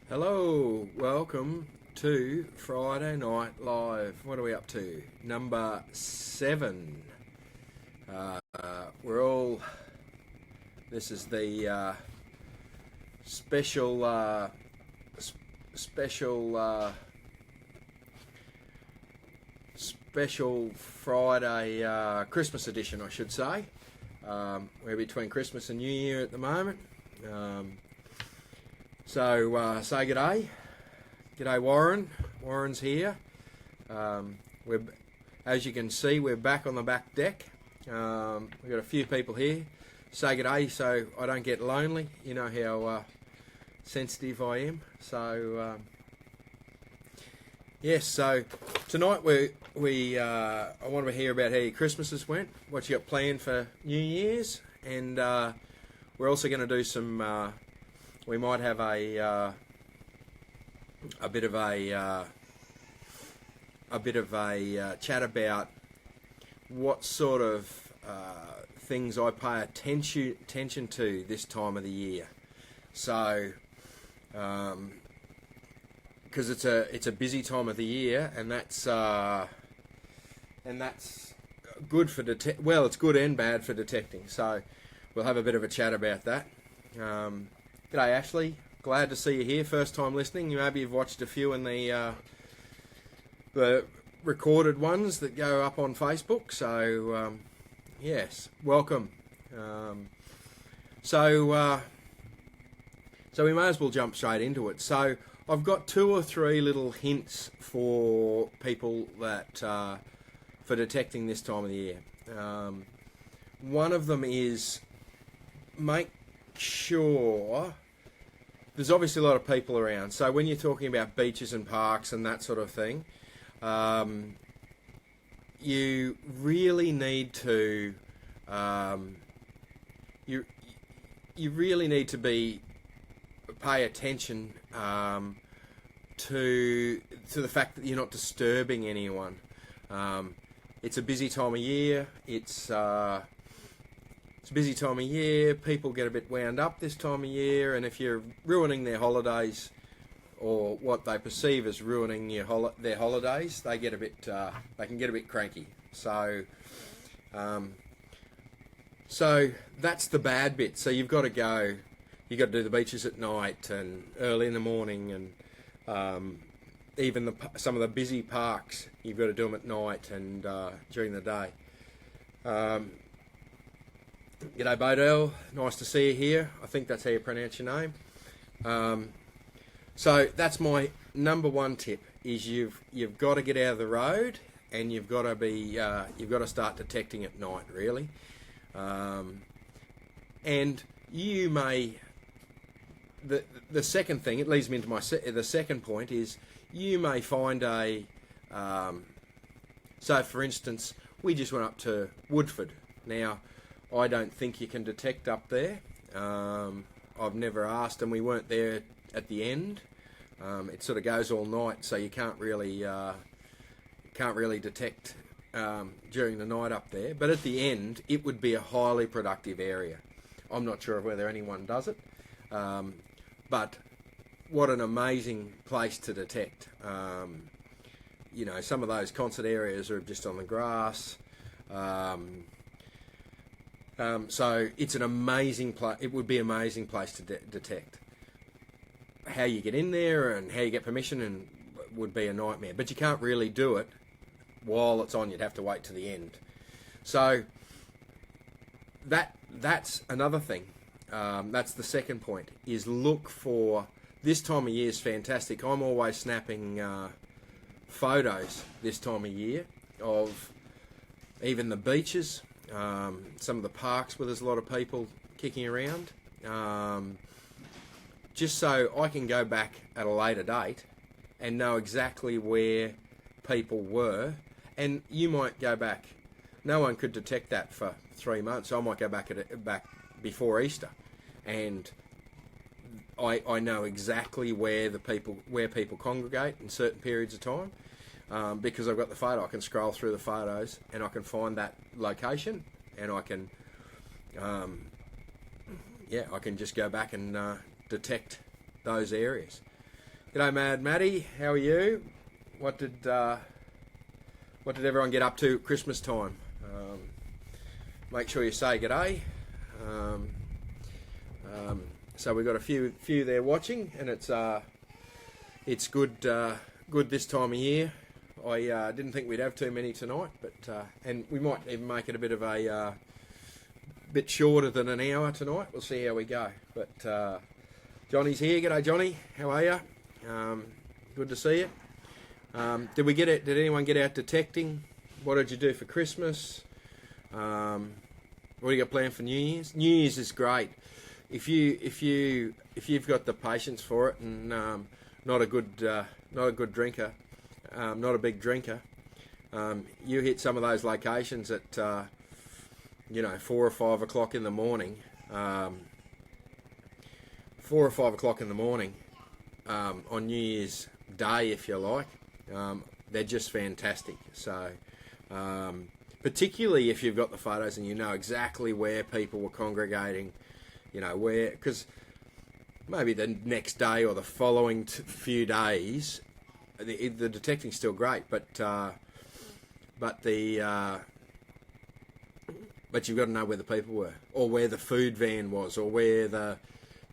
Hello, welcome to Friday Night Live. What are we up to? Number 7. We're all. This is the special, special Friday Christmas edition, I should say. We're between Christmas and New Year at the moment. So say g'day. G'day, Warren. Warren's here. We're, as you can see, we're back on the back deck. We've got a few people here. Say g'day so I don't get lonely. You know how sensitive I am. So yes. So tonight I want to hear about how your Christmases went, what you got planned for New Year's, and we're also going to do some. We might have a bit of a chat about what sort of things I pay attention to this time of the year. So, because it's a busy time of the year, and that's good for well, it's good and bad for detecting. So, we'll have a bit of a chat about that. G'day, Ashley. Glad to see you here. First time listening. Maybe you've watched a few in the recorded ones that go up on Facebook. So, yes, welcome. So we may as well jump straight into it. So I've got 2 or 3 little hints for people that for detecting this time of the year. One of them is make sure there's obviously a lot of people around. So when you're talking about beaches and parks and that sort of thing, you really need to you really need to pay attention to the fact that you're not disturbing anyone. It's a busy time of year. It's a busy time of year. People get a bit wound up this time of year, and if you're ruining their holidays, or what they perceive as ruining their holidays, they get a bit. They can get a bit cranky. So, so that's the bad bit. So you've got to go. You've got to do the beaches at night and early in the morning, and even some of the busy parks. You've got to do them at night and during the day. G'day, Bodell. Nice to see you here. I think that's how you pronounce your name. So that's my number 1 tip: is you've got to get out of the road, and you've got to start detecting at night, really. And you may. The second thing, it leads me into the second point, is you may find a. So, for instance, we just went up to Woodford. Now, I don't think you can detect up there. I've never asked, and we weren't there at the end. It sort of goes all night, so you can't really detect during the night up there. But at the end, it would be a highly productive area. I'm not sure of whether anyone does it, but what an amazing place to detect. You know, some of those concert areas are just on the grass. So it's an amazing place. It would be an amazing place to detect. How you get in there and how you get permission and would be a nightmare. But you can't really do it while it's on. You'd have to wait to the end. So that's another thing. That's the second point. Is look for this time of year is fantastic. I'm always snapping photos this time of year of even the beaches. Some of the parks where there's a lot of people kicking around, just so I can go back at a later date and know exactly where people were. And you might go back. No one could detect that for 3 months. I might go back back before Easter, and I know exactly where people congregate in certain periods of time. Because I've got the photo, I can scroll through the photos and I can find that location, and I can I can just go back and detect those areas. G'day, Mad Matty. How are you? What did everyone get up to at Christmas time? Make sure you say g'day. So we've got a few there watching, and it's good this time of year. I didn't think we'd have too many tonight, but and we might even make it a bit of a bit shorter than an hour tonight. We'll see how we go. But Johnny's here. G'day, Johnny. How are you? Good to see you. Did anyone get out detecting? What did you do for Christmas? What do you got planned for New Year's? New Year's is great if you've got the patience for it, and not a good drinker, not a big drinker. You hit some of those locations at 4 or 5 o'clock in the morning. 4 or 5 o'clock in the morning on New Year's Day, if you like. They're just fantastic. So, particularly if you've got the photos and you know exactly where people were congregating, because maybe the next day or the following few days, the detecting's still great, but you've got to know where the people were, or where the food van was, or where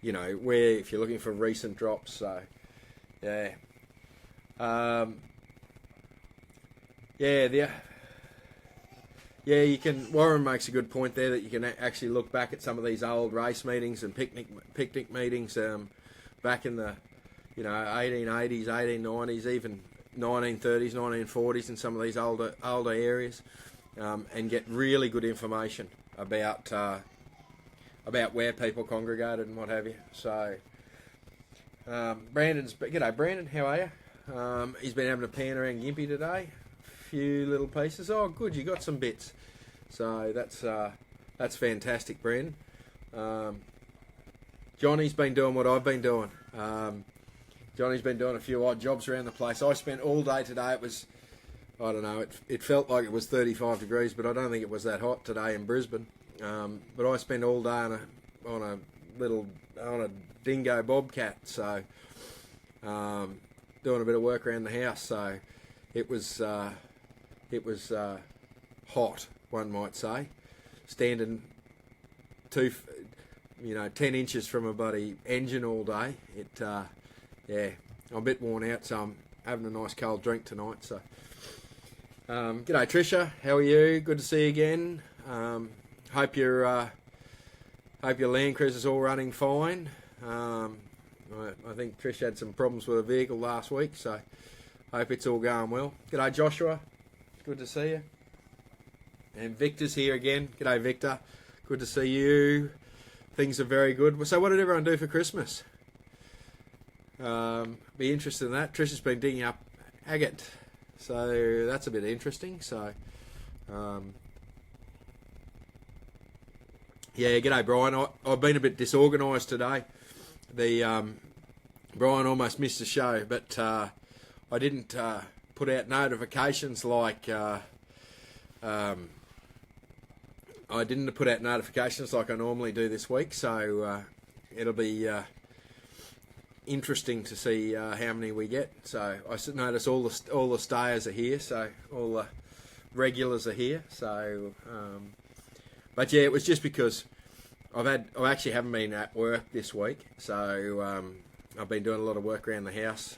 where if you're looking for recent drops. So, yeah. You can. Warren makes a good point there that you can actually look back at some of these old race meetings and picnic meetings back in the 1880s, 1890s, even 1930s, 1940s, in some of these older areas, and get really good information about where people congregated and what have you. So, g'day Brandon, how are you? He's been having a pan around Gympie today. Few little pieces. Oh, good, you got some bits. So that's fantastic, Brandon. Johnny's been doing what I've been doing. Johnny's been doing a few odd jobs around the place. I spent all day today. It was, I don't know, it felt like it was 35 degrees, but I don't think it was that hot today in Brisbane. But I spent all day on a dingo bobcat. So doing a bit of work around the house. So it was hot, one might say, standing 10 inches from a bloody engine all day. I'm a bit worn out, so I'm having a nice cold drink tonight. So, g'day Trisha, how are you? Good to see you again. Hope your Land Cruiser's all running fine. I think Trish had some problems with a vehicle last week, so hope it's all going well. G'day Joshua, good to see you. And Victor's here again. G'day Victor, good to see you. Things are very good. So what did everyone do for Christmas? Be interested in that. Trish has been digging up agate, so that's a bit interesting. So, g'day Brian. I've been a bit disorganised today. Brian almost missed the show, but I didn't put out notifications like I normally do this week. So it'll be interesting to see how many we get. So I notice all the stayers are here, so all the regulars are here. So, but yeah, it was just because I actually haven't been at work this week, so I've been doing a lot of work around the house.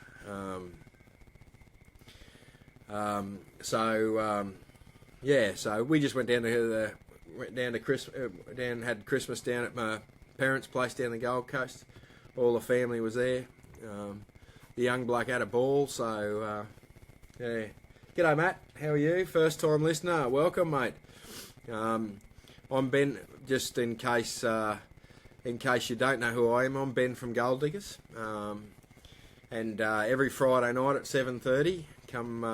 So we just went down to had Christmas down at my parents' place down the Gold Coast. All the family was there. The young bloke had a ball, so yeah. G'day Matt, how are you? First time listener, welcome mate. I'm Ben. Just in case you don't know who I am, I'm Ben from Gold Diggers. And every Friday night at 7:30, come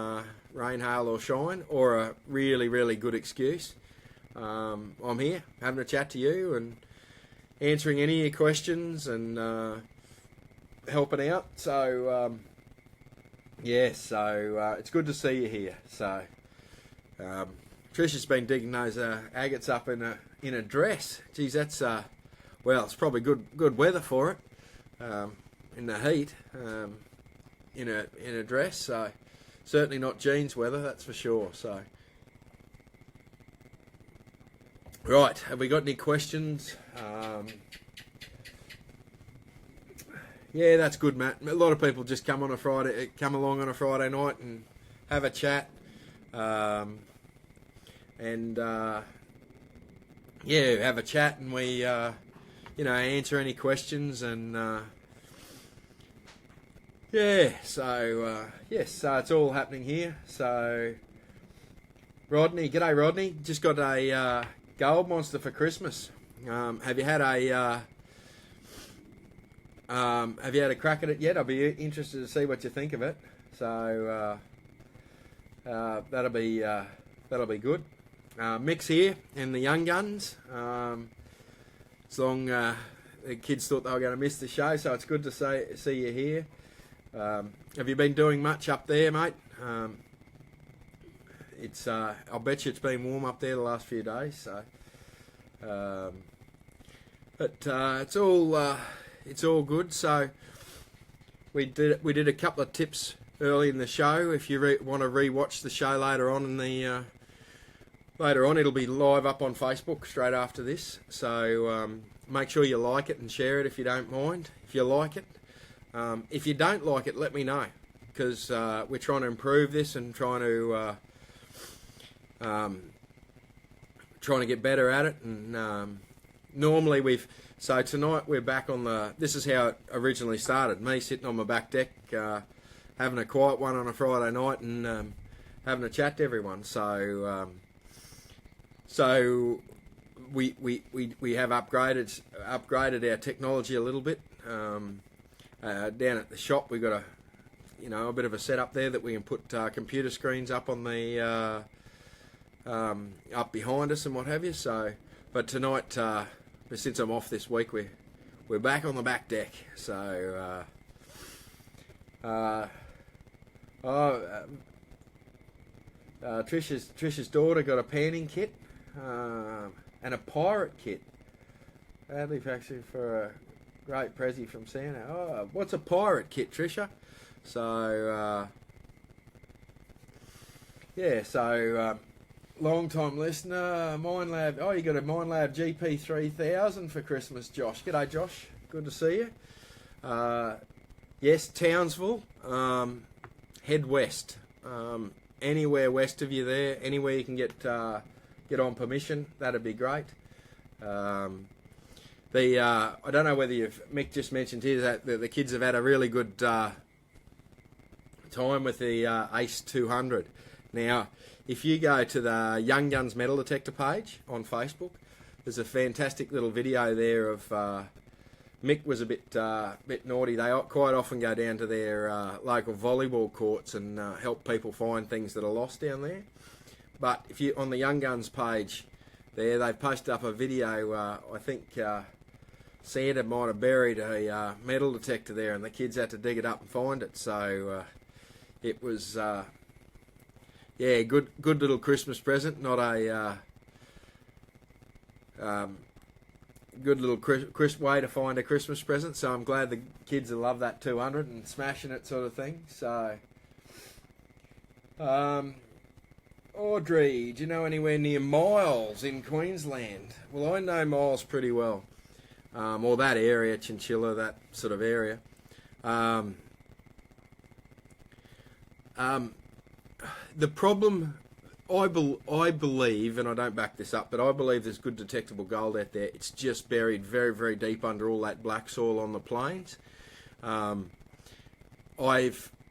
rain, hail or shine, or a really, really good excuse, I'm here having a chat to you and answering any of your questions and helping out. So, it's good to see you here. So, Trisha's been digging those agates up in a dress. Geez, that's it's probably good weather for it in the heat. in a dress. So certainly not jeans weather, that's for sure. So right, have we got any questions? Yeah, that's good, Matt. A lot of people just come along on a Friday night and have a chat, and have a chat, and we answer any questions, and so it's all happening here. So Rodney, g'day Rodney, just got a gold monster for Christmas. Have you had a crack at it yet? I'll be interested to see what you think of it. So that'll be good. Mick's here and the young guns. As long the kids thought they were going to miss the show, so it's good to see you here. Have you been doing much up there, mate? I'll bet you it's been warm up there the last few days. So, it's all good. So we did a couple of tips early in the show. If you want to re-watch the show later on it'll be live up on Facebook straight after this. So make sure you like it and share it if you don't mind. If you like it, if you don't like it, let me know, because we're trying to improve this and trying to get better at it. And normally so tonight we're back on this is how it originally started. Me sitting on my back deck, having a quiet one on a Friday night, and having a chat to everyone. So we have upgraded our technology a little bit. Down at the shop, we got a bit of a setup there that we can put computer screens up on the up behind us and what have you. So, but tonight, since I'm off this week, we're back on the back deck. So, Trish's daughter got a panning kit and a pirate kit. Badly actually for a great present from Santa. Oh, what's a pirate kit, Trisha? So, long time listener, Minelab. Oh, you got a Minelab GP3000 for Christmas, Josh. G'day, Josh. Good to see you. Yes, Townsville. Head west. Anywhere west of you there, anywhere you can get on permission, that'd be great. I don't know whether Mick just mentioned here that the kids have had a really good time with the Ace 200. Now, if you go to the Young Guns Metal Detector page on Facebook, there's a fantastic little video there of Mick was a bit naughty. They quite often go down to their local volleyball courts and help people find things that are lost down there. But if you on the Young Guns page there, they've posted up a video. I think Santa might have buried a metal detector there, and the kids had to dig it up and find it. So it was good little Christmas present. Not a good little crisp way to find a Christmas present. So I'm glad the kids will love that 200 and smashing it, sort of thing. So. Audrey, do you know anywhere near Miles in Queensland? Well, I know Miles pretty well, or that area, Chinchilla, that sort of area. The problem, I believe, and I don't back this up, but I believe there's good detectable gold out there. It's just buried very, very deep under all that black soil on the plains.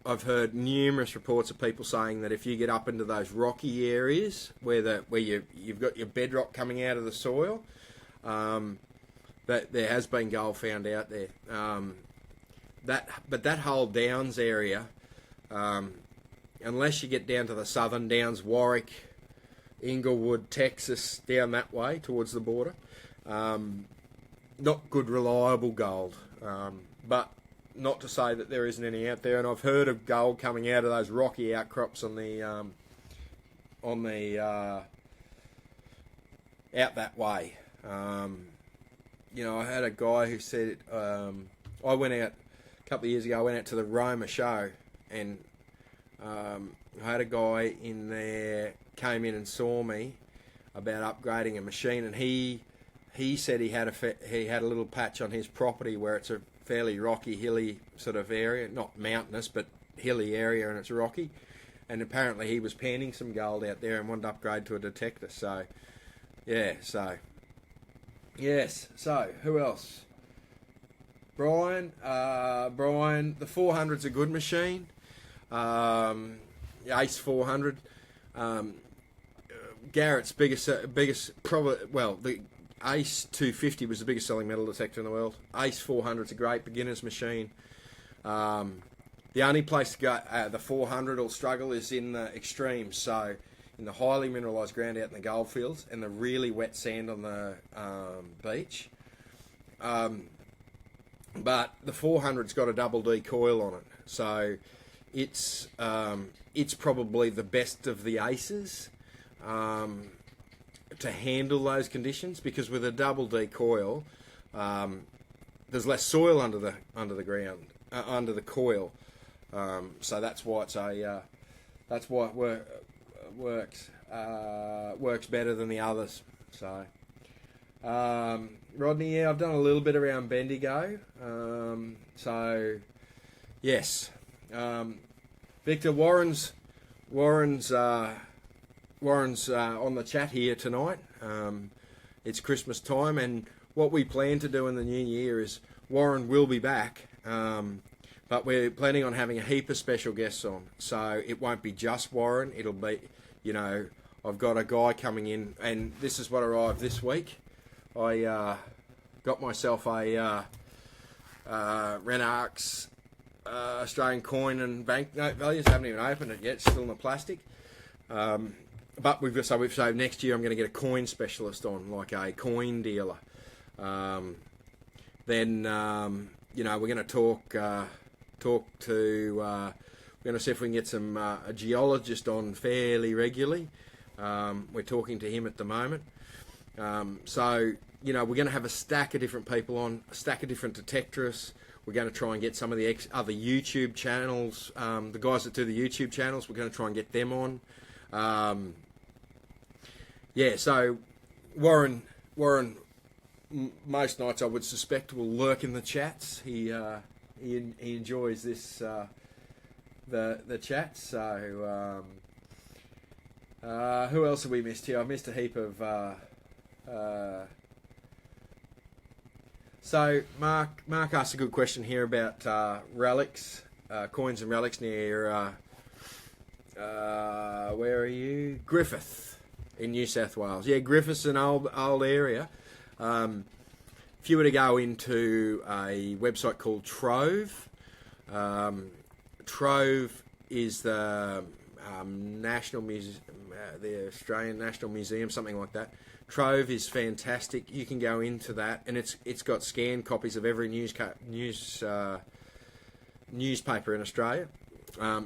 I've heard numerous reports of people saying that if you get up into those rocky areas where you've got your bedrock coming out of the soil, that there has been gold found out there. But that whole Downs area, unless you get down to the southern Downs, Warwick, Inglewood, Texas, down that way towards the border, not good reliable gold. But not to say that there isn't any out there, and I've heard of gold coming out of those rocky outcrops on the out that way. I had a guy who said I went out a couple of years ago. I went out to the Roma show and I had a guy in there came in and saw me about upgrading a machine, and he said he had a little patch on his property where it's a fairly rocky, hilly sort of area, not mountainous, but hilly area, and it's rocky. And apparently he was panning some gold out there and wanted to upgrade to a detector. So, yeah, so. Yes, so, who else? Brian, the 400's a good machine. Ace 400. Garrett's biggest probably, well, the Ace 250 was the biggest selling metal detector in the world. Ace 400's a great beginner's machine. The only place to go, the 400 will struggle is in the extremes. So, in the highly mineralised ground out in the goldfields and the really wet sand on the beach. But the 400's got a double D coil on it, so it's probably the best of the Aces to handle those conditions, because with a double D coil, there's less soil under the ground, under the coil. So that's why it works better than the others. So, Rodney, yeah, I've done a little bit around Bendigo. So, yes, Victor, Warren's on the chat here tonight. It's Christmas time, and what we plan to do in the new year is Warren will be back. But we're planning on having a heap of special guests on. So it won't be just Warren. It'll be, I've got a guy coming in, and this is what arrived this week. I got myself a Renarx Australian coin and banknote values. Haven't even opened it yet. It's still in the plastic. But we've next year I'm going to get a coin specialist on, like a coin dealer. Then we're going to talk to. We're going to see if we can get some a geologist on fairly regularly. We're talking to him at the moment. So we're going to have a stack of different people on, a stack of different detectorists. We're going to try and get some of the other YouTube channels, the guys that do the YouTube channels. We're going to try and get them on. So Warren, most nights I would suspect will lurk in the chats. He enjoys this the chat. So who else have we missed here? I've missed a heap of. So Mark asked a good question here about relics, coins and relics near. Where are you? Griffith in New South Wales. Yeah, Griffith's an old area. If you were to go into a website called Trove, Trove is the National Museum, the Australian National Museum, something like that. Trove is fantastic. You can go into that, and it's got scanned copies of every newspaper in Australia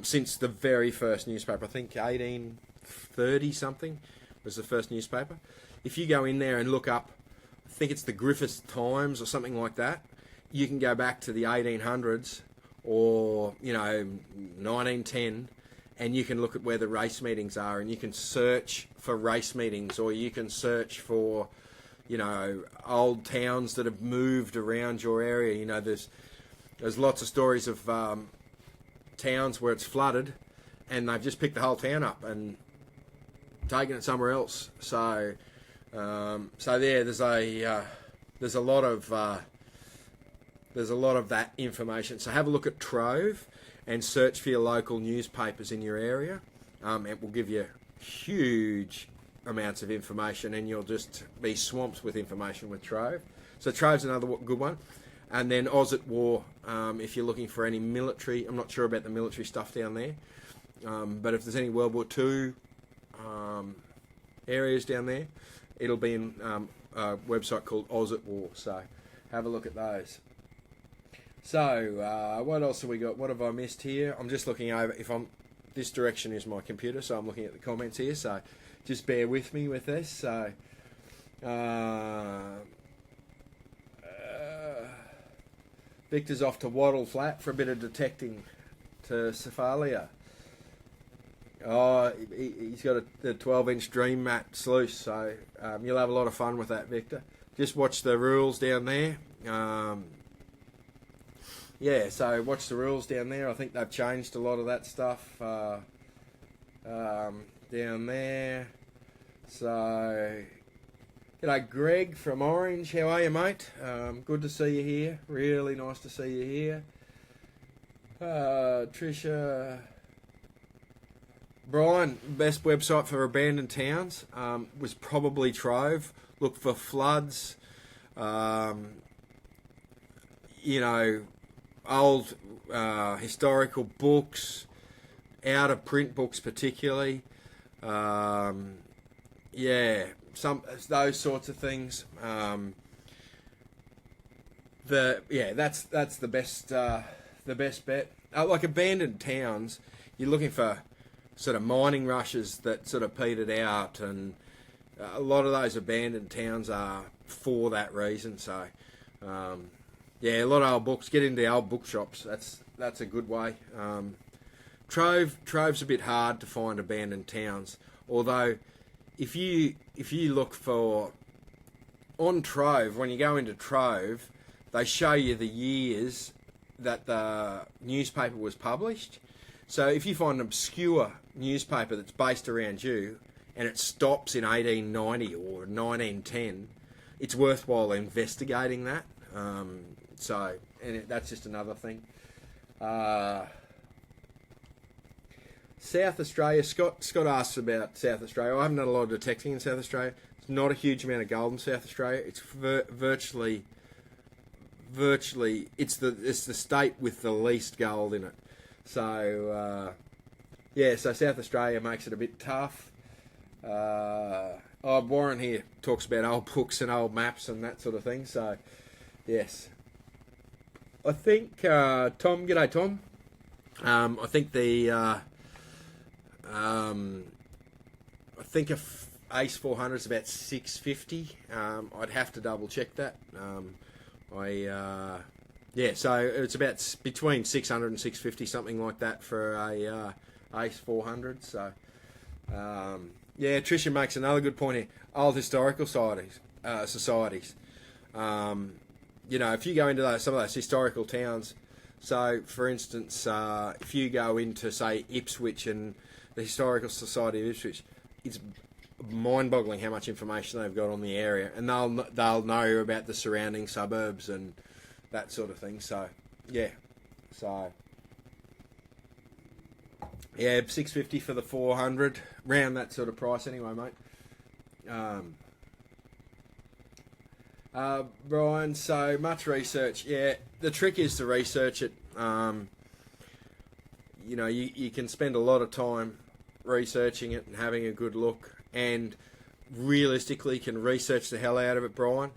since the very first newspaper. I think 1830 something was the first newspaper. If you go in there and look up, I think it's the Griffith Times or something like that, you can go back to the 1800s or 1910, and you can look at where the race meetings are, and you can search for race meetings, or you can search for old towns that have moved around your area. There's lots of stories of towns where it's flooded and they've just picked the whole town up and taken it somewhere else. So there's a lot of that information. So have a look at Trove and search for your local newspapers in your area. It will give you huge amounts of information, and you'll just be swamped with information with Trove. So Trove's another good one. And then Oz at War, if you're looking for any military, I'm not sure about the military stuff down there, but if there's any World War II areas down there, it'll be in a website called Oz at War. So have a look at those. So what else have we got? What have I missed here? I'm just looking over. This direction is my computer, so I'm looking at the comments here. So just bear with me with this. So. Victor's off to Wattle Flat for a bit of detecting to Cephalonia. Oh, he's got a 12-inch Dream Mat sluice, so you'll have a lot of fun with that, Victor. Just watch the rules down there. Yeah, so watch the rules down there. I think they've changed a lot of that stuff down there. So, g'day Greg from Orange. How are you, mate? Good to see you here. Really nice to see you here. Trisha... Brian, best website for abandoned towns was probably Trove. Look for floods, old historical books, out of print books particularly. Some those sorts of things. That's the best bet. Like abandoned towns, you're looking for sort of mining rushes that sort of petered out, and a lot of those abandoned towns are for that reason. So, a lot of old books. Get into the old bookshops. That's a good way. Trove's a bit hard to find abandoned towns. Although, if you look for on Trove, when you go into Trove, they show you the years that the newspaper was published. So if you find an obscure newspaper that's based around you and it stops in 1890 or 1910, it's worthwhile investigating that. That's just another thing. South Australia, Scott asked about South Australia. I haven't done a lot of detecting in South Australia. It's not a huge amount of gold in South Australia. It's virtually it's the state with the least gold in it. So, so South Australia makes it a bit tough. Warren here talks about old books and old maps and that sort of thing. So, yes. I think, Tom, g'day Tom. I think I think a Ace 400 is about 650. I'd have to double check that. So it's about between 600 and 650, something like that for a Ace 400. So, Tricia makes another good point here. Old historical societies. If you go into some of those historical towns, so for instance, if you go into, say, Ipswich and the Historical Society of Ipswich, it's mind-boggling how much information they've got on the area, and they'll know about the surrounding suburbs and that sort of thing. So, 650 for the 400, round that sort of price anyway, mate. Brian, so much research. Yeah, the trick is to research it. You can spend a lot of time researching it and having a good look, and realistically can research the hell out of it, Brian,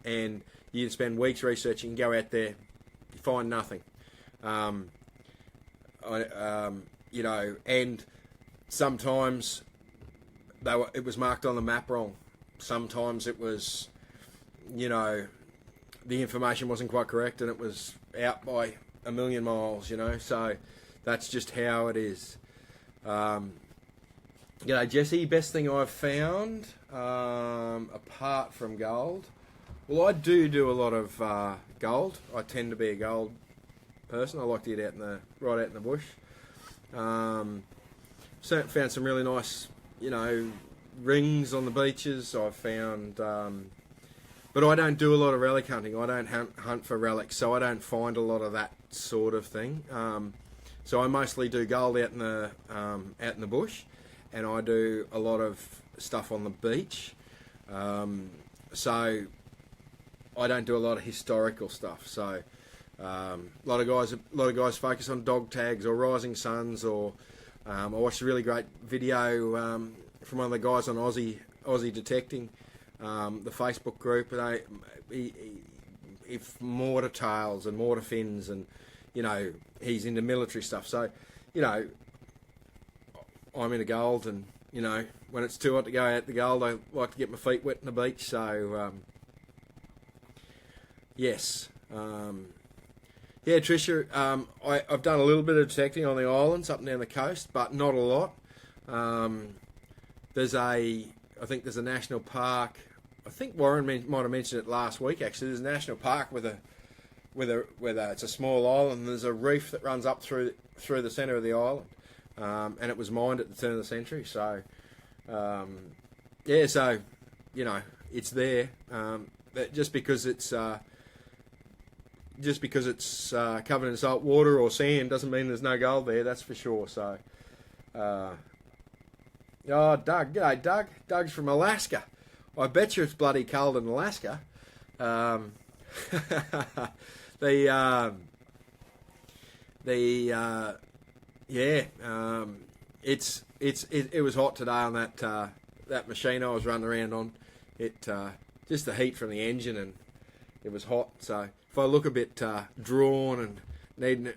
and you can spend weeks researching and go out there, you find nothing. And sometimes it was marked on the map wrong. Sometimes it was, the information wasn't quite correct and it was out by a million miles, so that's just how it is. Jesse, best thing I've found, apart from gold. Well, I do a lot of gold. I tend to be a gold person. I like to get right out in the bush. Found some really nice, rings on the beaches. I've found, but I don't do a lot of relic hunting. I don't hunt for relics, so I don't find a lot of that sort of thing. So I mostly do gold out in the bush, and I do a lot of stuff on the beach. So I don't do a lot of historical stuff. So a lot of guys focus on dog tags or rising suns, or I watched a really great video from one of the guys on Aussie Detecting, the Facebook group, and if mortar tails and mortar fins, and he's into military stuff. So I'm into gold, and when it's too hot to go out the gold, I like to get my feet wet on the beach. So yes, Yeah, Tricia, I've done a little bit of detecting on the islands up and down the coast, but not a lot. I think there's a national park. I think Warren might have mentioned it last week. Actually, there's a national park it's a small island. And there's a reef that runs up through the centre of the island, and it was mined at the turn of the century. So, so it's there. Just because it's covered in salt water or sand doesn't mean there's no gold there. That's for sure. So, Doug, g'day, Doug. Doug's from Alaska. I bet you it's bloody cold in Alaska. It was hot today on that machine I was running around on. Just the heat from the engine, and it was hot. So if I look a bit drawn and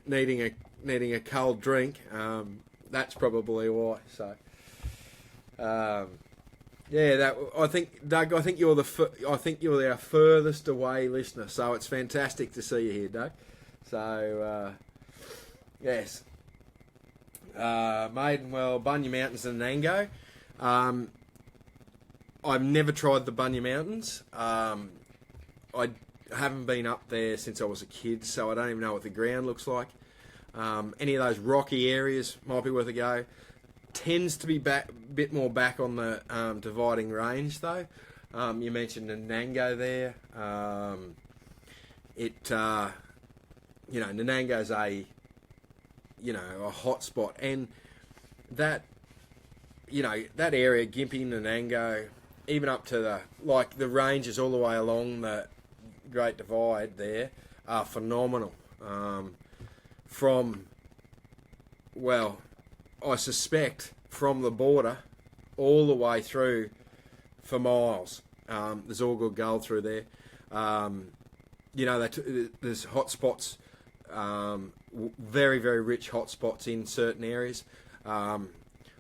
needing a cold drink, that's probably why. So I think Doug, I think you're our furthest away listener. So it's fantastic to see you here, Doug. So yes, Maidenwell, Bunya Mountains, and Nango. I've never tried the Bunya Mountains. I haven't been up there since I was a kid, so I don't even know what the ground looks like. Any of those rocky areas might be worth a go. Tends to be a bit more back on the dividing range, though. You mentioned Nanango there. Nanango's a hot spot, and that area, Gympie, Nanango, even up to the ranges all the way along the Great Divide there are phenomenal. I suspect from the border all the way through for miles. There's all good gold through there. There's hot spots, very, very rich hot spots in certain areas. I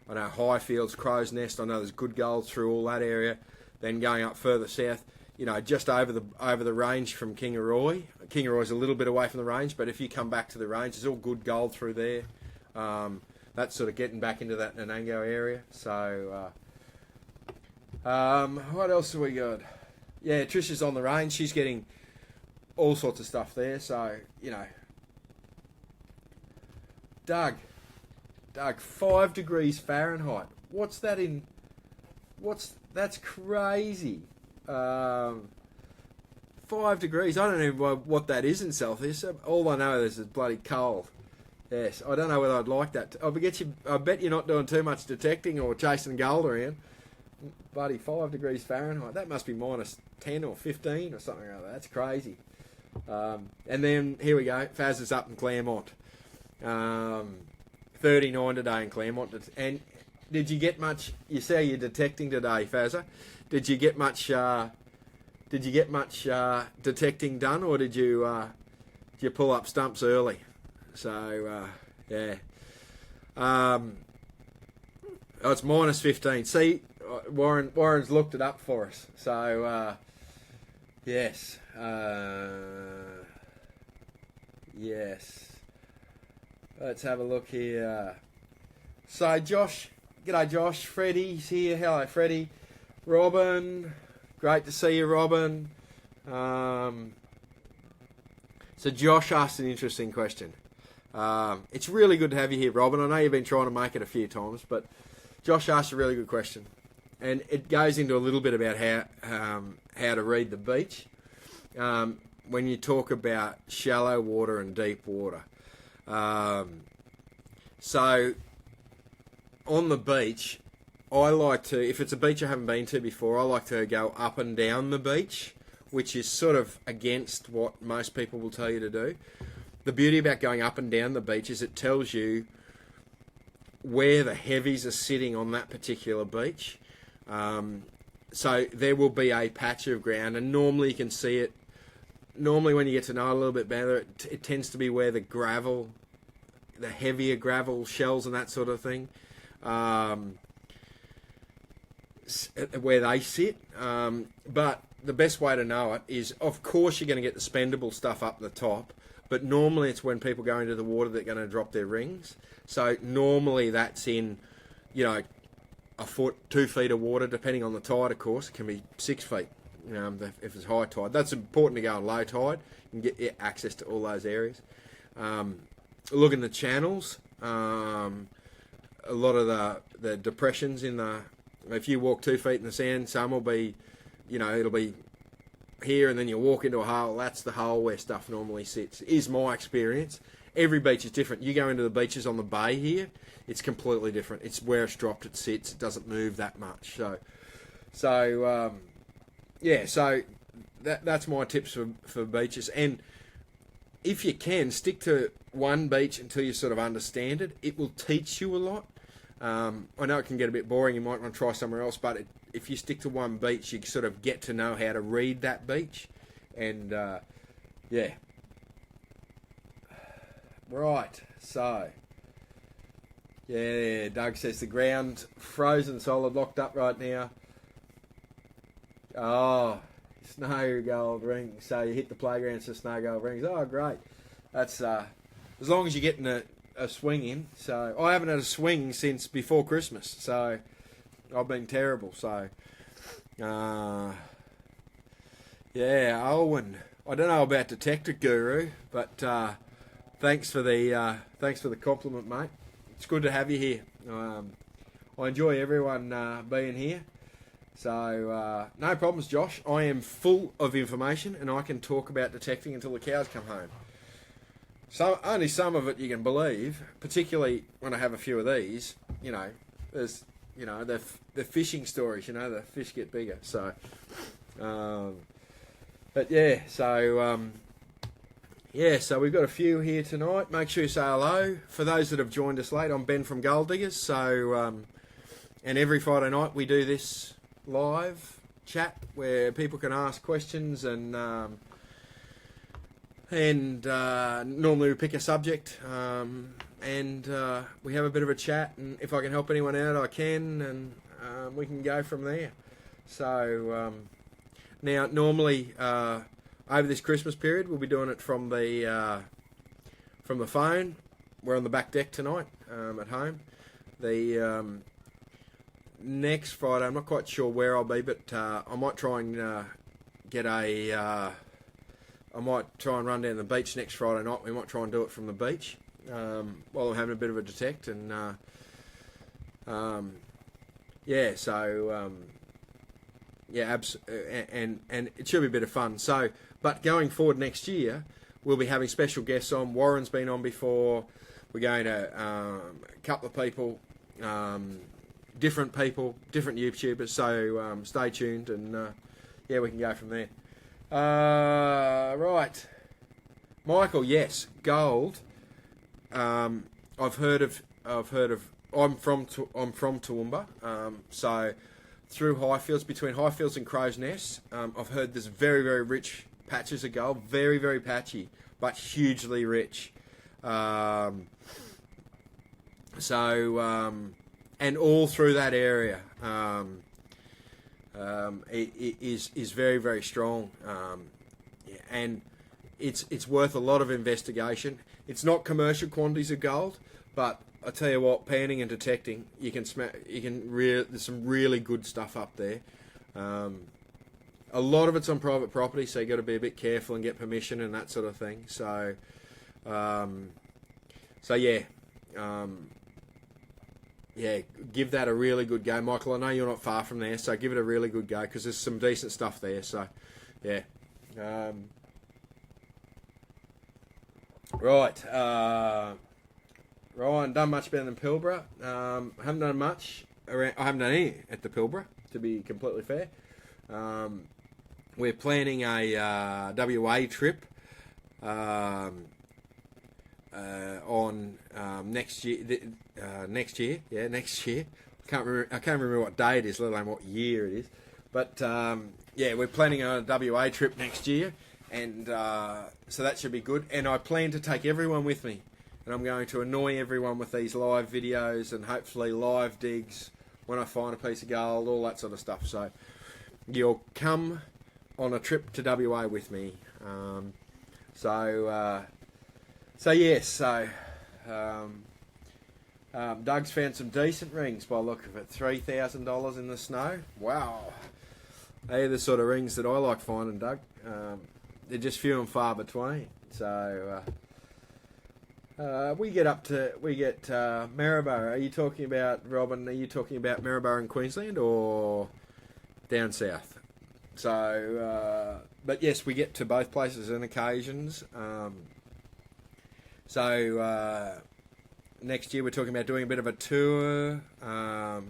know Highfields, Crow's Nest. I know there's good gold through all that area. Then going up further south, just over the range from Kingaroy. Kingaroy's a little bit away from the range, but if you come back to the range, there's all good gold through there. That's sort of getting back into that Nanango area. So, what else have we got? Yeah, Trisha's on the range. She's getting all sorts of stuff there. So, Doug, 5 degrees Fahrenheit. What's that in? That's crazy. 5 degrees. I don't even know what that is in Celsius. All I know is it's bloody cold. Yes, I don't know whether I'd like that. I bet you're not doing too much detecting or chasing gold around. Bloody 5 degrees Fahrenheit. That must be minus 10 or 15 or something like that. That's crazy. And then, here we go. Faz is up in Claremont. 39 today in Claremont. And did you get much? You say you're detecting today, Fazza. Did you get much detecting done, or did you pull up stumps early? So it's minus 15. See, Warren's looked it up for us. So yes, yes. Let's have a look here. So Josh, g'day Josh. Freddie's here. Hello, Freddie. Robin, great to see you, Robin. So Josh asked an interesting question. It's really good to have you here, Robin. I know you've been trying to make it a few times, but Josh asked a really good question, and it goes into a little bit about how to read the beach when you talk about shallow water and deep water. So on the beach, I like to, if it's a beach I haven't been to before, I like to go up and down the beach, which is sort of against what most people will tell you to do. The beauty about going up and down the beach is it tells you where the heavies are sitting on that particular beach. So there will be a patch of ground, and normally you can see it. Normally when you get to know it a little bit better, it tends to be where the gravel, the heavier gravel shells and that sort of thing, where they sit. But the best way to know it is, of course, you're going to get the spendable stuff up the top, but normally it's when people go into the water that are going to drop their rings. So normally that's in, a foot, 2 feet of water, depending on the tide, of course. It can be 6 feet if it's high tide. That's important to go on low tide and get access to all those areas. Look in the channels. A lot of the depressions if you walk 2 feet in the sand, some will be, it'll be here, and then you walk into a hole. That's the hole where stuff normally sits, is my experience. Every beach is different. You go into the beaches on the bay here, it's completely different. It's where it's dropped, it sits. It doesn't move that much. So that's my tips for beaches. And if you can, stick to one beach until you sort of understand it. It will teach you a lot. I know it can get a bit boring. You might want to try somewhere else, but if you stick to one beach, you sort of get to know how to read that beach. And, Right, so... Yeah, Doug says the ground frozen solid, locked up right now. Oh, snow gold ring. So you hit the playground, so snow gold rings. Oh, great. That's as long as you're getting a swing in. So I haven't had a swing since before Christmas. So I've been terrible. So Owen. I don't know about Detector Guru, but thanks for the compliment, mate. It's good to have you here. I enjoy everyone being here. So, no problems, Josh. I am full of information, and I can talk about detecting until the cows come home. So, only some of it you can believe, particularly when I have a few of these. There's, the fishing stories, the fish get bigger. So, so we've got a few here tonight. Make sure you say hello. For those that have joined us late, I'm Ben from Gold Diggers. So, and every Friday night we do this live chat where people can ask questions and normally we pick a subject and we have a bit of a chat, and if I can help anyone out I can, and we can go from there. So now normally over this Christmas period we'll be doing it from the phone. We're on the back deck tonight at home. The next Friday, I'm not quite sure where I'll be, but I might try and I might try and run down the beach next Friday night. We might try and do it from the beach while I'm having a bit of a detect, and and it should be a bit of fun. So, but going forward next year, we'll be having special guests on. Warren's been on before. We're going to a couple of people. Different people, different YouTubers, so stay tuned, and we can go from there. Right, Michael, yes, gold. I've heard of. I'm from Toowoomba, so through Highfields, between Highfields and Crow's Nest, I've heard there's very, very rich patches of gold, very, very patchy, but hugely rich. And all through that area, it is very, very strong, and it's worth a lot of investigation. It's not commercial quantities of gold, but I tell you what, panning and detecting, there's some really good stuff up there. A lot of it's on private property, so you got to be a bit careful and get permission and that sort of thing. So, give that a really good go, Michael. I know you're not far from there, so give it a really good go, because there's some decent stuff there. So, yeah. Right. Ryan, done much better than Pilbara. Haven't done much. I haven't done any at the Pilbara, to be completely fair. We're planning a WA trip on next year. Next year. I can't remember what day it is, let alone what year it is. But we're planning on a WA trip next year, and so that should be good. And I plan to take everyone with me, and I'm going to annoy everyone with these live videos and hopefully live digs when I find a piece of gold, all that sort of stuff. So you'll come on a trip to WA with me. So yes, um, Doug's found some decent rings by the look of it. $3,000 in the snow. Wow, they're the sort of rings that I like finding, Doug. They're just few and far between. So we get Maryborough. Are you talking about, Robin? Are you talking about Maryborough in Queensland or down south? So, but yes, we get to both places on occasions. Next year we're talking about doing a bit of a tour. We're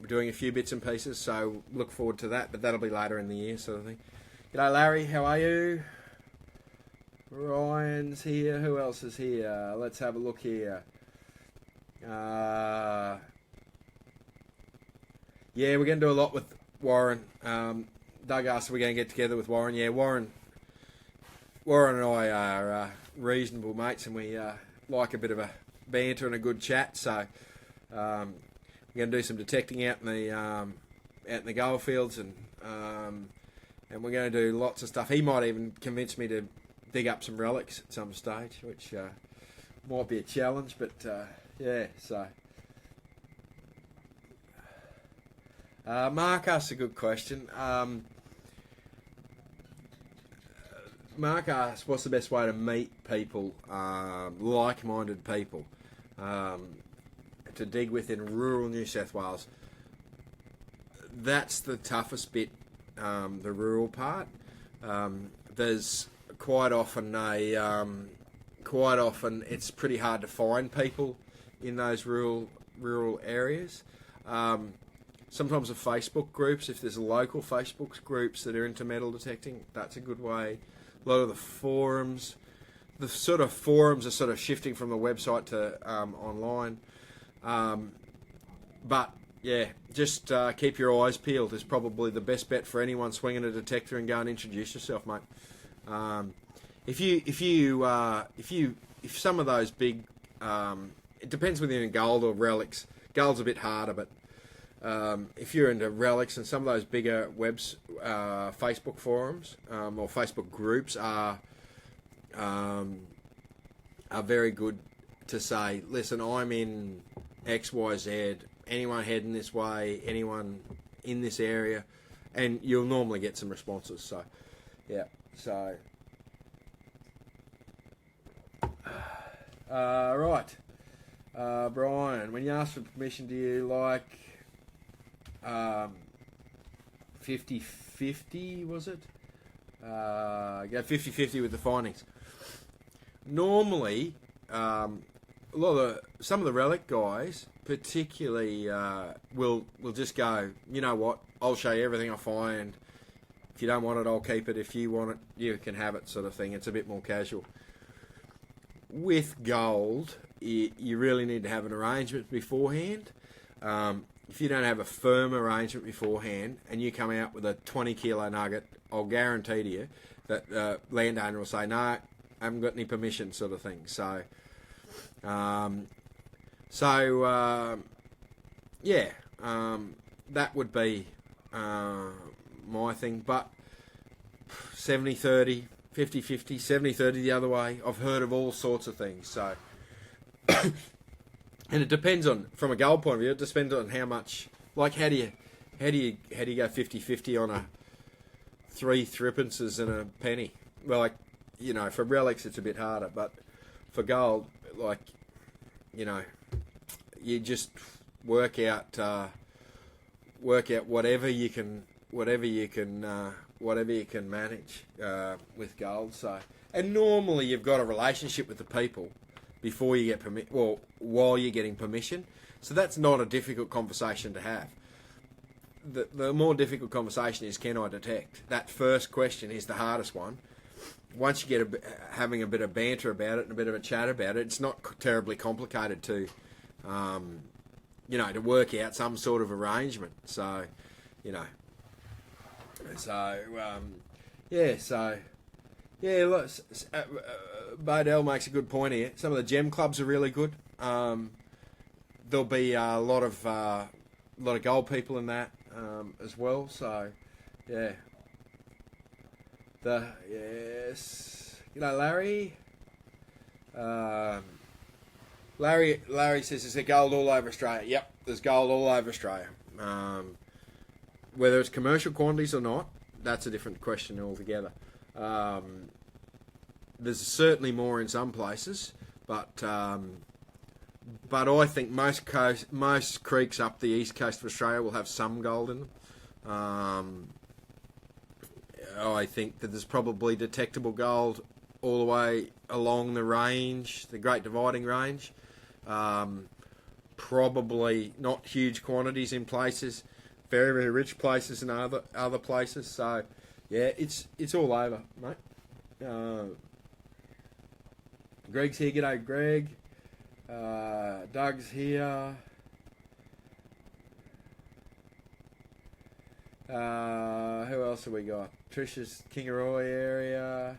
doing a few bits and pieces, so look forward to that. But that'll be later in the year, sort of thing. G'day, Larry. How are you? Ryan's here. Who else is here? Let's have a look here. Yeah, we're going to do a lot with Warren. Doug asked if we're going to get together with Warren. Yeah, Warren and I are reasonable mates, and we like a bit of a banter and a good chat. So we're going to do some detecting out in the goldfields, and we're going to do lots of stuff. He might even convince me to dig up some relics at some stage, which might be a challenge. But yeah, so. Mark asked a good question. Mark asked, what's the best way to meet people, like-minded people, to dig with in rural New South Wales? That's the toughest bit, the rural part. There's quite often it's pretty hard to find people in those rural areas. Sometimes the Facebook groups, if there's local Facebook groups that are into metal detecting, that's a good way. A lot of the forums are sort of shifting from the website to online. But yeah, just keep your eyes peeled is probably the best bet for anyone swinging a detector, and go and introduce yourself, mate. If some of those big, it depends whether you're in gold or relics. Gold's a bit harder, but if you're into relics, and some of those bigger Facebook forums or Facebook groups are very good to say, listen, I'm in XYZ, anyone heading this way, anyone in this area, and you'll normally get some responses. So, yeah, so. Right. Brian, when you ask for permission, do you like 50-50, was it? Go 50-50 with the findings. Normally, some of the relic guys particularly will just go, you know what, I'll show you everything I find. If you don't want it, I'll keep it. If you want it, you can have it, sort of thing. It's a bit more casual. With gold, you really need to have an arrangement beforehand. If you don't have a firm arrangement beforehand and you come out with a 20 kilo nugget, I'll guarantee to you that the landowner will say, no, I haven't got any permission, sort of thing. So, that would be my thing. But 70-30, 50-50, 70-30 the other way. I've heard of all sorts of things. So, and it depends on, from a gold point of view, it depends on how much. Like, how do you go 50-50 on a 3 threepences and a penny? Well, like, you know, for relics it's a bit harder, but for gold, like, you know, you just work out whatever you can manage with gold. So, and normally you've got a relationship with the people before you get while you're getting permission. So that's not a difficult conversation to have. The more difficult conversation is, can I detect? That first question is the hardest one. Once you get having a bit of banter about it and a bit of a chat about it, it's not terribly complicated to, to work out some sort of arrangement. So, look, Bodell makes a good point here. Some of the gem clubs are really good. There'll be a lot of gold people in that as well. So, yeah. Larry. Larry says, is there gold all over Australia? Yep, there's gold all over Australia. Whether it's commercial quantities or not, that's a different question altogether. There's certainly more in some places, but I think most creeks up the east coast of Australia will have some gold in them. I think that there's probably detectable gold all the way along the range, the Great Dividing Range. Probably not huge quantities in places, very, very rich places in other places. So, yeah, it's all over, mate. Greg's here. G'day, Greg. Doug's here. Who else have we got? Trisha's Kingaroy area.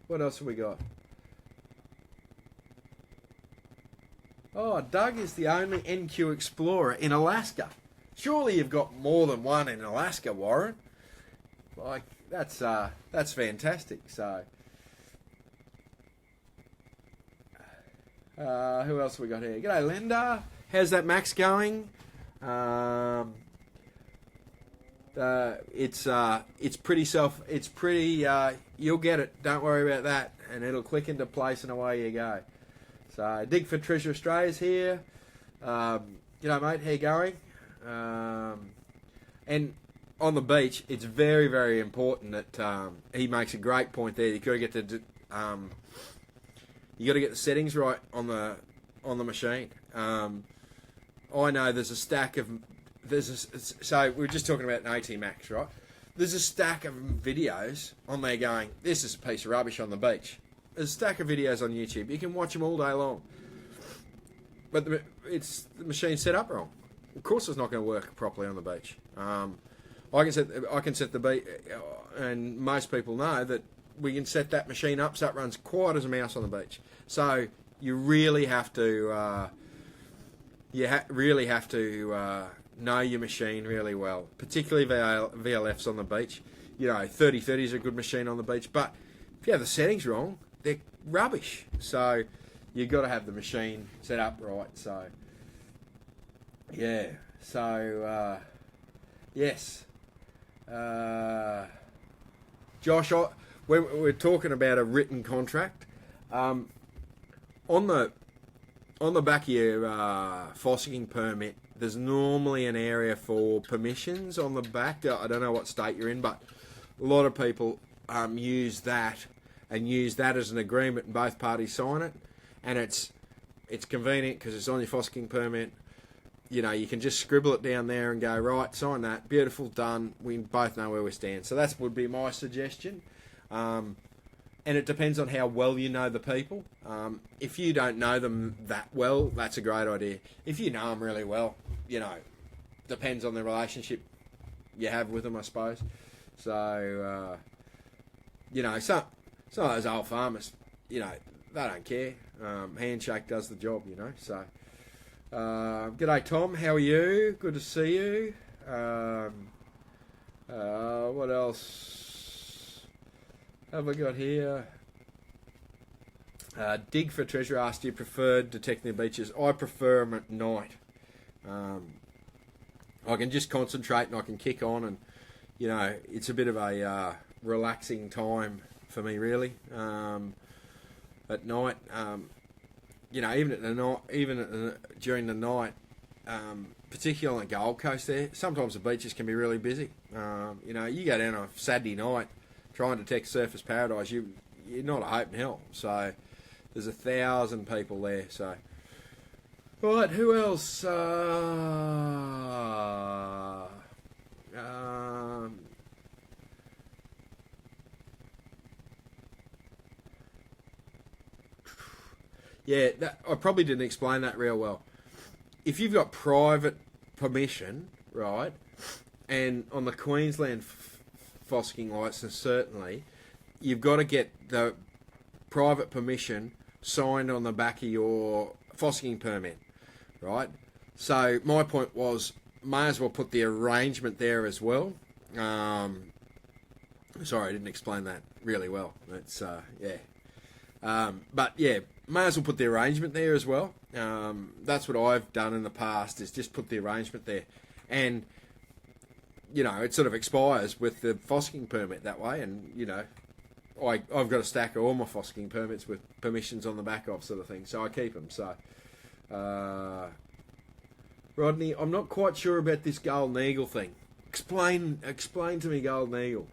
What else have we got? Oh, Doug is the only NQ Explorer in Alaska. Surely you've got more than one in Alaska, Warren. Like, that's fantastic. So, who else have we got here? G'day, Linda. How's that Max going? It's pretty you'll get it. Don't worry about that, and it'll click into place, and away you go. So, Dig for Treasure Australia's here. G'day, mate. How you going? And on the beach, it's very, very important that he makes a great point there. You got to get the settings right on the machine. I know there's a stack of so we were just talking about an AT Max, right? There's a stack of videos on there going, this is a piece of rubbish on the beach. There's a stack of videos on YouTube. You can watch them all day long, but the machine's set up wrong. Of course, it's not going to work properly on the beach. I can set the beat, and most people know that we can set that machine up so it runs quiet as a mouse on the beach. So you really have to know your machine really well, particularly VLFs on the beach. 3030 is a good machine on the beach, but if you have the settings wrong, they're rubbish. So you've got to have the machine set up right. So yeah, so yes. Josh, we're talking about a written contract. On the back of your fossicking permit, there's normally an area for permissions on the back. I don't know what state you're in, but a lot of people use that as an agreement, and both parties sign it, and it's convenient because it's on your fossicking permit. You can just scribble it down there and go, right, sign that, beautiful, done. We both know where we stand. So that would be my suggestion. And it depends on how well you know the people. If you don't know them that well, that's a great idea. If you know them really well, depends on the relationship you have with them, I suppose. So, some of those old farmers, they don't care. Handshake does the job, so... g'day, Tom. How are you? Good to see you. What else have we got here? Dig for Treasure asked, do you prefer detecting the beaches? I prefer them at night. I can just concentrate and I can kick on, and it's a bit of a relaxing time for me, really. At night. During the night, particularly on the Gold Coast there, sometimes the beaches can be really busy. You go down on a Saturday night trying to detect Surfers Paradise, you're not a hope in hell. So there's 1,000 people there. So, right, who else? Yeah, I probably didn't explain that real well. If you've got private permission, right, and on the Queensland fossicking licence, certainly, you've got to get the private permission signed on the back of your fossicking permit, right? So my point was, may as well put the arrangement there as well. Sorry, I didn't explain that really well. It's yeah. But yeah, may as well put the arrangement there as well. That's what I've done in the past, is just put the arrangement there. And, you know, it sort of expires with the fossicking permit that way. And, you know, I've got a stack of all my fossicking permits with permissions on the back of, sort of thing. So I keep them. So, Rodney, I'm not quite sure about this golden eagle thing. Explain to me, golden eagle.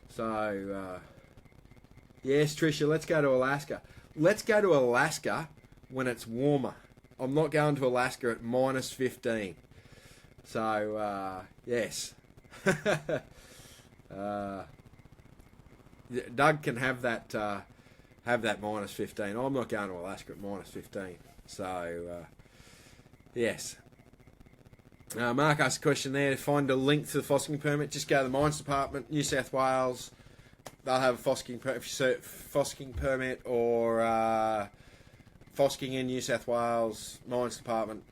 So, yes, Tricia, let's go to Alaska. Let's go to Alaska when it's warmer. I'm not going to Alaska at minus 15. So, yes. Doug can have that minus 15. I'm not going to Alaska at minus 15. So, yes. Mark asked a question there. To find a link to the fossicking permit, just go to the Mines Department, New South Wales. They'll have a fossicking permit. If you search fossicking permit or fossicking in New South Wales, Mines Department,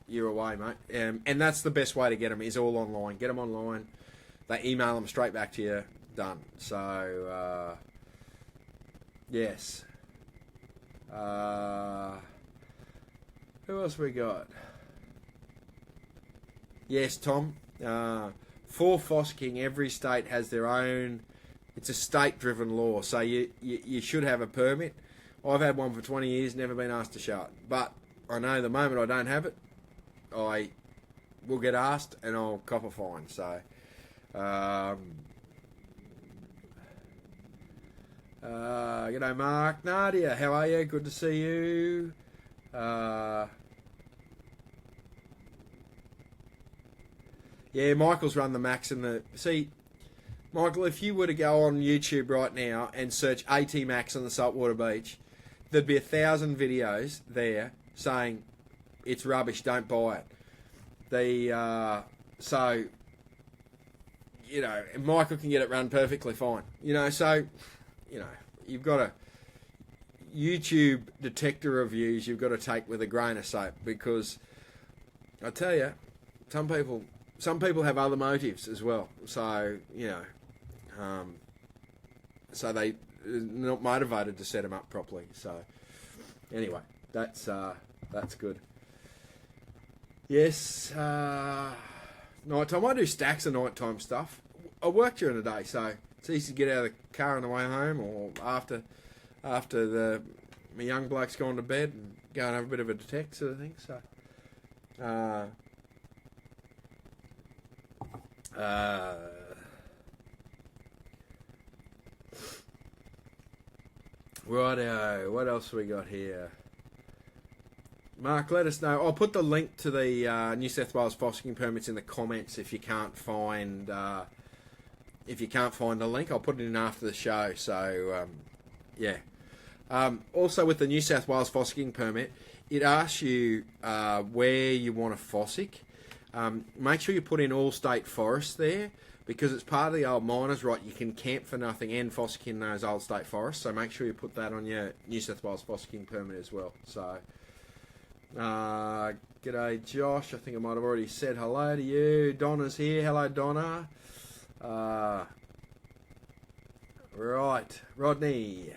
you're away, mate. And that's the best way to get them, is all online. Get them online. They email them straight back to you. Done. So, yes. Who else we got? Yes, Tom. For fossicking, every state has their own. It's a state-driven law, so you should have a permit. I've had one for 20 years, never been asked to show it. But I know the moment I don't have it, I will get asked and I'll cop a fine. So, g'day, Mark. Nadia, how are you? Good to see you. Yeah, Michael's run the max in the... See, Michael, if you were to go on YouTube right now and search AT Max on the saltwater beach, there'd be 1,000 videos there saying it's rubbish, don't buy it. So, you know, Michael can get it run perfectly fine. You know, so, you know, you've got to... YouTube detector reviews you've got to take with a grain of salt, because I tell you, some people have other motives as well. So, you know, so they're not motivated to set them up properly. So, anyway, that's good. Yes, nighttime. I do stacks of nighttime stuff. I work during the day, so it's easy to get out of the car on the way home, or after my young bloke's gone to bed, and go and have a bit of a detect sort of thing. So, righto, what else we got here? Mark, let us know. I'll put the link to the New South Wales fossicking permits in the comments if you can't find the link. I'll put it in after the show. So, yeah. Also, with the New South Wales fossicking permit, it asks you where you want to fossick. Make sure you put in all state forests there, because it's part of the old miners' right. You can camp for nothing and fossick in those old state forests. So make sure you put that on your New South Wales fossicking permit as well. So, g'day, Josh. I think I might have already said hello to you. Donna's here. Hello, Donna. Right, Rodney.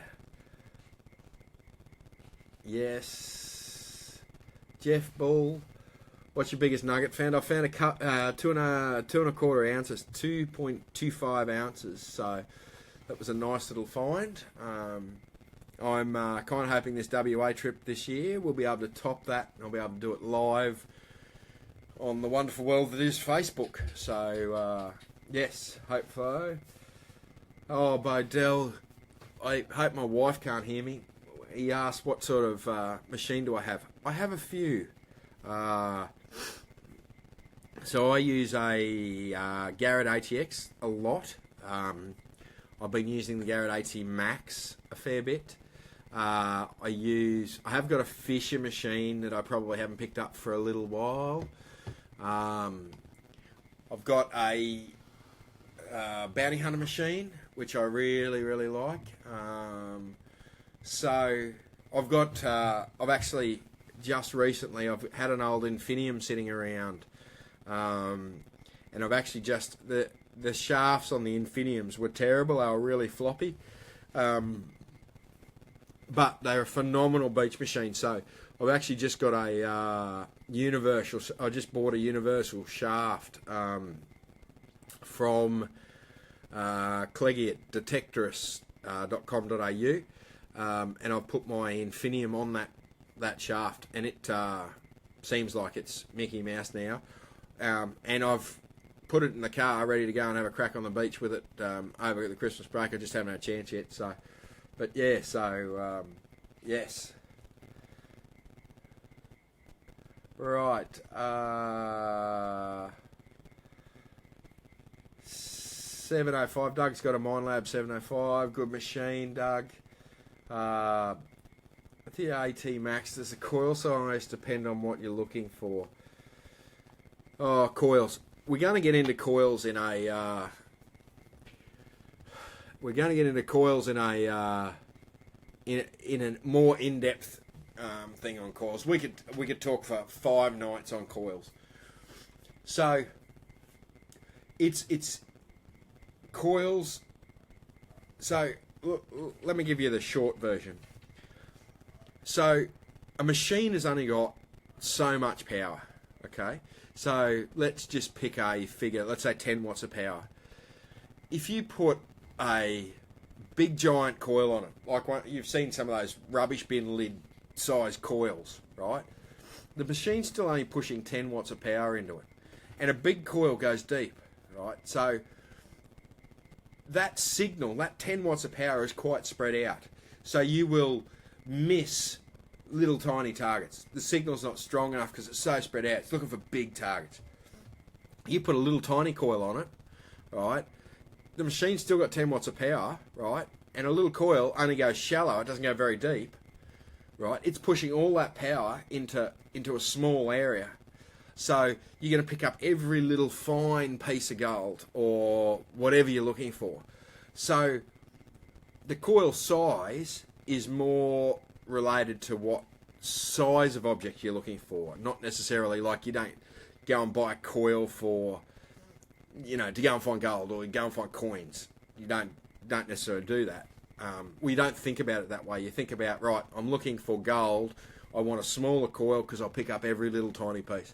Yes. Jeff Bull. What's your biggest nugget found? I found a 2.25 ounces, 2.25 ounces. So that was a nice little find. I'm kind of hoping this WA trip this year we'll be able to top that, and I'll be able to do it live on the wonderful world that is Facebook. So yes, hope so. Oh, Bodell, I hope my wife can't hear me. He asked what sort of machine do I have. I have a few. So I use a Garrett ATX a lot. I've been using the Garrett AT Max a fair bit. I have got a Fisher machine that I probably haven't picked up for a little while. I've got a Bounty Hunter machine, which I really, really like. So I've actually just recently, I've had an old Infinium sitting around, and I've actually the shafts on the Infiniums were terrible. They were really floppy. But they're a phenomenal beach machine. So I've actually just got a universal. I just bought a universal shaft from Cleggy at detectorist.com.au, and I've put my Infinium on that shaft, and it seems like it's Mickey Mouse now. And I've put it in the car ready to go and have a crack on the beach with it over the Christmas break. I just haven't had a chance yet. So, but yeah, so yes. Right. 705. Doug's got a Minelab 705. Good machine, Doug. I think AT Max, there's a coil size depend on what you're looking for. Oh, coils. We're going to get into coils in a in a more in-depth thing on coils. We could talk for 5 nights on coils. So it's coils. So let me give you the short version. So a machine has only got so much power. Okay, so let's just pick a figure. Let's say 10 watts of power. If you put a big giant coil on it, like you've seen some of those rubbish bin lid size coils, right? The machine's still only pushing 10 watts of power into it, and a big coil goes deep, right? So that signal, that 10 watts of power, is quite spread out. So you will miss little tiny targets. The signal's not strong enough because it's so spread out. It's looking for big targets. You put a little tiny coil on it, right? The machine's still got 10 watts of power, right? And a little coil only goes shallow. It doesn't go very deep, right? It's pushing all that power into a small area. So you're going to pick up every little fine piece of gold or whatever you're looking for. So the coil size is more related to what size of object you're looking for, not necessarily like you don't go and buy a coil for, you know, to go and find gold or go and find coins. You don't necessarily do that. We don't think about it that way. You think about, right, I'm looking for gold. I want a smaller coil because I'll pick up every little tiny piece.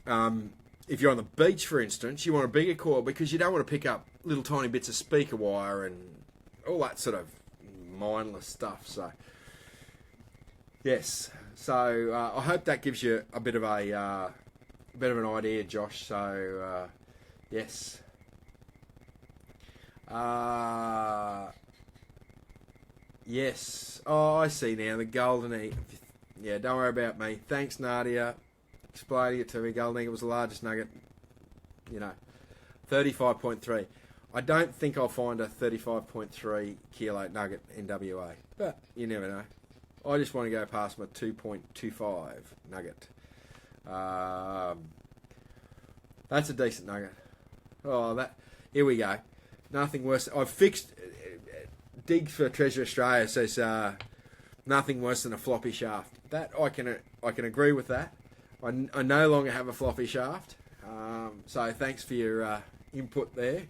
If you're on the beach, for instance, you want a bigger coil because you don't want to pick up little tiny bits of speaker wire and all that sort of mindless stuff. So, yes. So I hope that gives you a bit of an idea, Josh. So, yes. Yes. Oh, I see now. The golden egg. Yeah, don't worry about me. Thanks, Nadia. Explaining it to me. Golden egg was the largest nugget. 35.3. I don't think I'll find a 35.3 kilo nugget in WA, but you never know. I just want to go past my 2.25 nugget. That's a decent nugget. Oh, here we go. Nothing worse. I've fixed. Dig for Treasure Australia says nothing worse than a floppy shaft. That I can agree with that. I no longer have a floppy shaft. So thanks for your input there.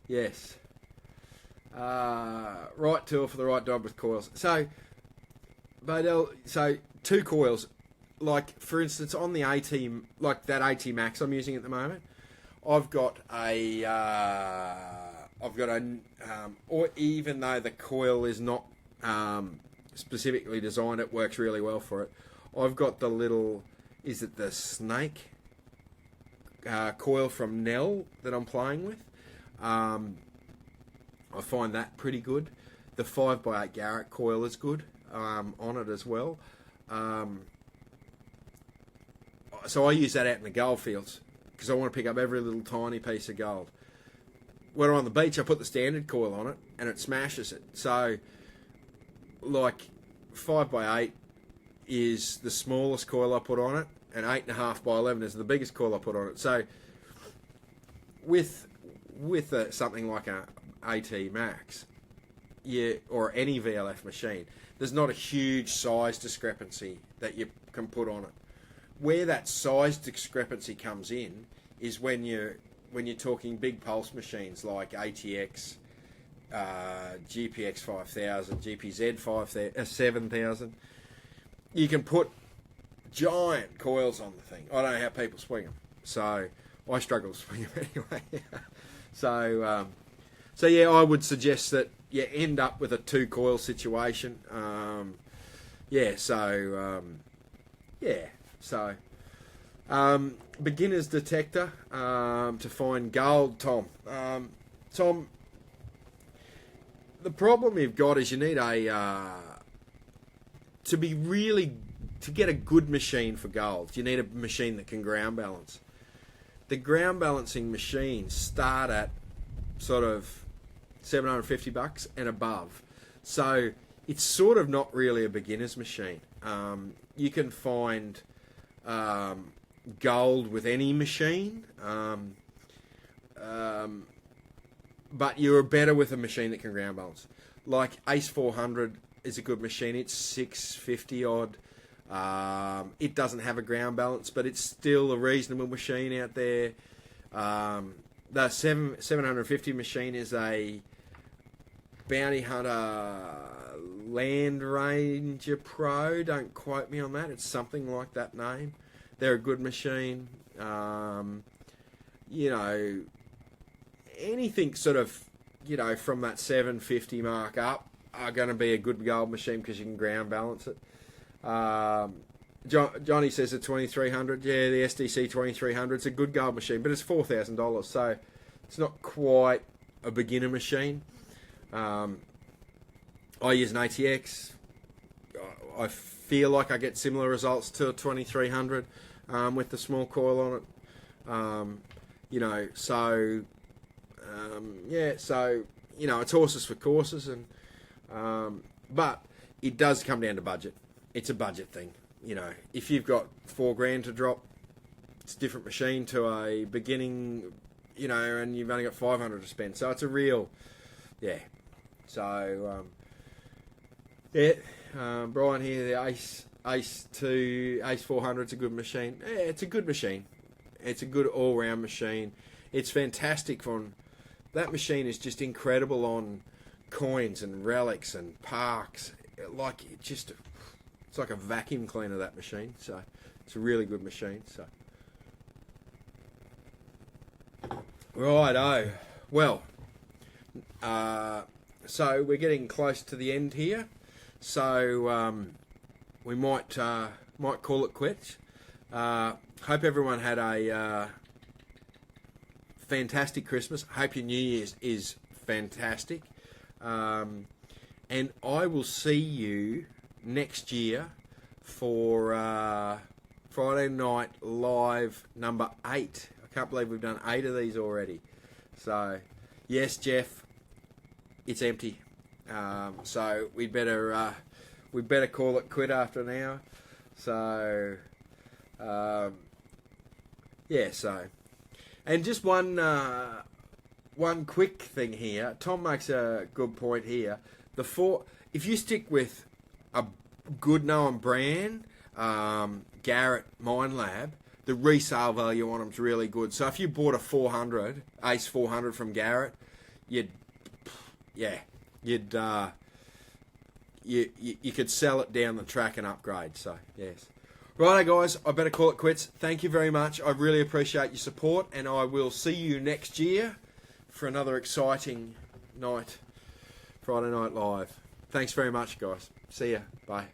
Yes. Right tool for the right dog with coils. So, Bodell, so 2 coils. Like, for instance, on the AT, like that AT Max I'm using at the moment, I've got or even though the coil is not specifically designed, it works really well for it. I've got the little, is it the Snake coil from Nell that I'm playing with. I find that pretty good. The 5x8 Garrett coil is good on it as well. So I use that out in the gold fields because I want to pick up every little tiny piece of gold. When I'm on the beach, I put the standard coil on it and it smashes it. So, like, 5x8 is the smallest coil I put on it, and 8.5x11 is the biggest coil I put on it. So, with something like a AT Max, or any VLF machine, there's not a huge size discrepancy that you can put on it. Where that size discrepancy comes in is when you're talking big pulse machines like ATX, GPX 5000, GPZ 7000. You can put giant coils on the thing. I don't know how people swing them, so I struggle to swing them anyway. So yeah, I would suggest that you end up with a 2 coil situation. Beginner's detector to find gold, Tom. Tom, the problem you've got is you need to get a good machine for gold. You need a machine that can ground balance. The ground balancing machines start at sort of $750 and above. So it's sort of not really a beginner's machine. You can find gold with any machine, but you're better with a machine that can ground balance. Like Ace 400 is a good machine. It's 650 odd. It doesn't have a ground balance, but it's still a reasonable machine out there. The 750 machine is a Bounty Hunter Land Ranger Pro. Don't quote me on that. It's something like that name. They're a good machine. Anything sort of, from that 750 mark up are going to be a good gold machine because you can ground balance it. Johnny says the 2300. Yeah, the SDC 2300. It's a good gold machine, but it's $4,000, so it's not quite a beginner machine. I use an ATX. I feel like I get similar results to a 2300 with the small coil on it. It's horses for courses, and but it does come down to budget. It's a budget thing. If you've got $4,000 to drop, it's a different machine to a beginning, and you've only got $500 to spend. So it's a real, yeah. So, Brian here, the Ace 400 is a good machine. Yeah, it's a good machine. It's a good all-round machine. It's fantastic that machine is just incredible on coins and relics and parks. It's like a vacuum cleaner, that machine. So it's a really good machine. So righto. Well, so we're getting close to the end here. So we might call it quits. Hope everyone had a fantastic Christmas. Hope your New Year's is fantastic. And I will see you next year for Friday Night Live number 8. I can't believe we've done 8 of these already. So, yes, Jeff, it's empty. So we'd better call it quit after an hour. So, So, and just one quick thing here. Tom makes a good point here. If you stick with a good known brand, Garrett Mine Lab, the resale value on them is really good. So if you bought a Ace 400 from Garrett, you could sell it down the track and upgrade. So yes. Righto, guys, I better call it quits. Thank you very much. I really appreciate your support, and I will see you next year for another exciting night, Friday Night Live. Thanks very much, guys. See ya. Bye.